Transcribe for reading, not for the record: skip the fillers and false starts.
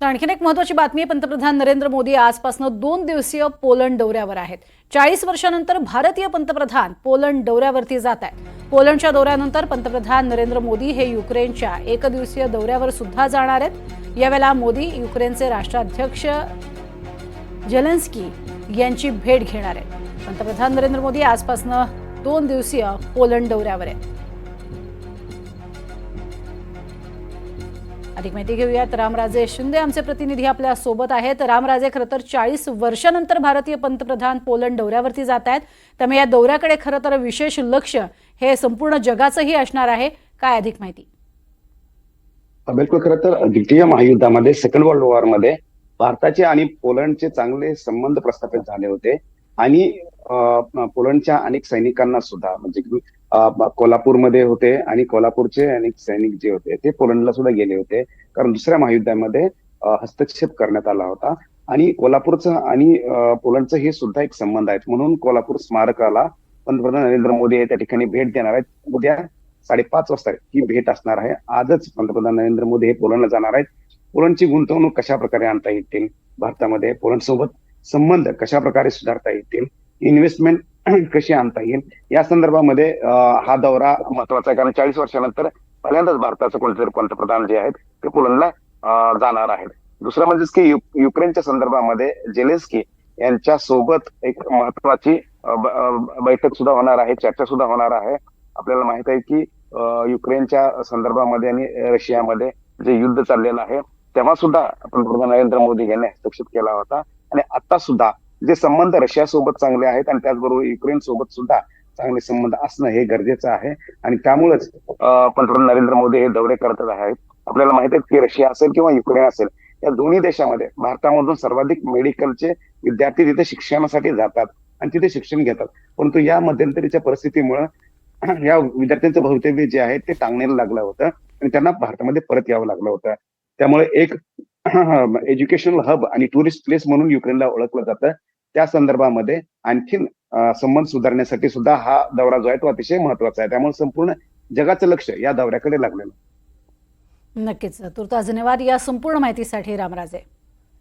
तर आणखीन एक महत्त्वाची बातमी, पंतप्रधान नरेंद्र मोदी आजपासून 2 दिवसीय पोलंड दौऱ्यावर आहेत। 40 वर्षांनंतर भारतीय पंतप्रधान पोलंड दौऱ्यावरती जात आहेत। पोलंडच्या दौऱ्यानंतर पंतप्रधान नरेंद्र मोदी हे युक्रेनच्या एकदिवसीय दौऱ्यावर सुद्धा जाणार आहेत। यावेळेला मोदी युक्रेनचे राष्ट्राध्यक्ष झेलेन्स्की यांची भेट घेणार आहेत। पंतप्रधान नरेंद्र मोदी आजपासून 2 दिवसीय पोलंड दौऱ्यावर आहेत। अधिक माहिती घेऊयात, रामराजे शिंदे आमचे प्रतिनिधी आपल्या सोबत आहेत। रामराजे, खरं तर 40 वर्षांनंतर भारतीय पंतप्रधान पोलंड दौऱ्यावरती जात आहेत, त्यामुळे या दौऱ्याकडे खरं तर विशेष लक्ष हे संपूर्ण जगाचंही असणार आहे। काय अधिक माहिती? बिलकुल, खरं तर द्वितीय महायुद्धामध्ये, सेकंड वर्ल्ड वॉर मध्ये भारताचे आणि पोलंडचे चांगले संबंध प्रस्थापित झाले होते आणि पोलंडच्या अनेक सैनिकांना सुद्धा, म्हणजे कोल्हापूरमध्ये होते आणि कोल्हापूरचे अनेक सैनिक जे होते ते पोलंडला सुद्धा गेले होते, कारण दुसऱ्या महायुद्धामध्ये हस्तक्षेप करण्यात आला होता आणि कोल्हापूरचं आणि पोलंडचं हे सुद्धा एक संबंध आहेत। म्हणून कोल्हापूर स्मारकाला पंतप्रधान नरेंद्र मोदी हे त्या ठिकाणी भेट देणार आहेत। उद्या 5:30 वाजता ही भेट असणार आहे। आजच पंतप्रधान नरेंद्र मोदी हे पोलंडला जाणार आहेत। पोलंडची गुंतवणूक कशा प्रकारे आणता येतील भारतामध्ये, पोलंड सोबत संबंध कशा प्रकारे सुधारता येतील, इन्व्हेस्टमेंट कशी आणता येईल, या संदर्भामध्ये हा दौरा महत्वाचा आहे, कारण 40 वर्षानंतर पहिल्यांदाच भारताचं कोणतेतरी पंतप्रधान जे आहेत ते पोलंडला जाणार आहेत। दुसरं म्हणजेच की युक्रेनच्या संदर्भामध्ये झेलेन्स्की यांच्या सोबत एक महत्वाची बैठक सुद्धा होणार आहे, चर्चा सुद्धा होणार आहे। आपल्याला माहित आहे की युक्रेनच्या संदर्भामध्ये आणि रशियामध्ये जे युद्ध चाललेलं आहे तेव्हा सुद्धा पंतप्रधान नरेंद्र मोदी यांनी हस्तक्षेप केला होता आणि आता सुद्धा जे संबंध रशिया सोबत चांगले आहेत आणि त्याचबरोबर युक्रेन सोबत सुद्धा चांगले संबंध असणं हे गरजेचं आहे आणि त्यामुळेच पंतप्रधान नरेंद्र मोदी हे दौरे करत आहेत। आपल्याला माहित आहे की रशिया असेल किंवा युक्रेन असेल, या दोन्ही देशामध्ये भारतामधून सर्वाधिक मेडिकलचे विद्यार्थी तिथे शिक्षणासाठी जातात आणि तिथे शिक्षण घेतात, परंतु या मध्यंतरीच्या परिस्थितीमुळे या विद्यार्थ्यांचं भवितव्य जे आहे ते टांगण्याला लागलं होतं आणि त्यांना भारतामध्ये परत यावं लागलं होतं। त्यामुळे एक एज्युकेशनल हब आणि टुरिस्ट प्लेस म्हणून युक्रेनला ओळखलं जातं। त्या संदर्भामध्ये आणखीन संबंध सुधारण्यासाठी सुद्धा हा दौरा जो आहे तो अतिशय महत्वाचा आहे। त्यामुळे संपूर्ण जगाचं लक्ष या दौऱ्याकडे लागलेलं आहे। नक्कीच। तुर्तास धन्यवाद या संपूर्ण माहितीसाठी रामराजे।